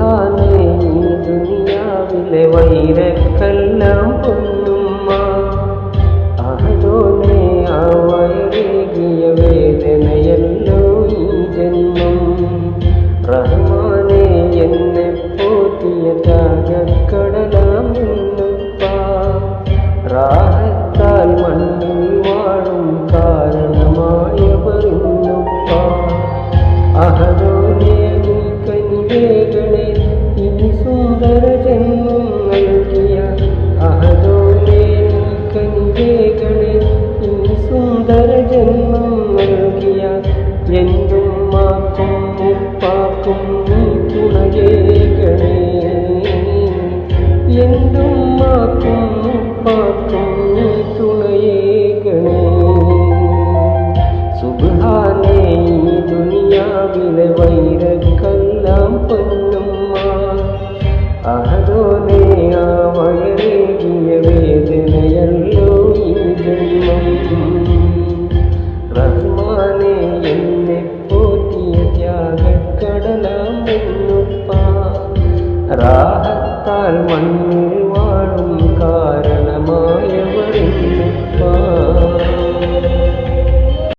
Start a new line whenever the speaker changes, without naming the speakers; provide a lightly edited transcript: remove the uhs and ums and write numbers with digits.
സുബ്ഹാനേ ഈ ദുനിയാവിലെ വൈരക്കെല്ലാം പൊന്നുമ്മ. അഹദോനെ ആ വയറേകിയ വേദനയല്ലോ ഈ ജന്മം. റഹ്മാനെ എന്നെ പോറ്റിയ ത്യാഗക്കടലാം എന്നുപ്പ. റാഹത്താൽ മണ്ണിൽ വാഴും കാരണമായവർ ഇന്നുപ്പ. അഹദോനെ നീ കനിവേകണേ ഈ സുന്ദര ജന്മം നൽകിയ. അഹദോനെ നീ കനിവേകണേ ഈ സുന്ദര ജന്മം നൽകിയ. എന്തുമ്മാക്കും ഉപ്പാക്കും നീ തുണയേകണേ. എന്തുമ്മാക്കും ഉപ്പാക്കും നീ തുണയേകണേ. സുബ്ഹാനേ ഈ ദുനിയാവിലെ വൈരക്കെല്ലാം പൊന്നുമ്മ. അഹദോനെ ആ വയറേകിയ വേദനയല്ലോ ഈ ജന്മം. റഹ്മാനെ എന്നെ പോറ്റിയ ത്യാഗക്കടലാം എന്നുപ്പ. റാഹത്താൽ മണ്ണിൽ വാഴും കാരണമായവർ ഇന്നുപ്പ.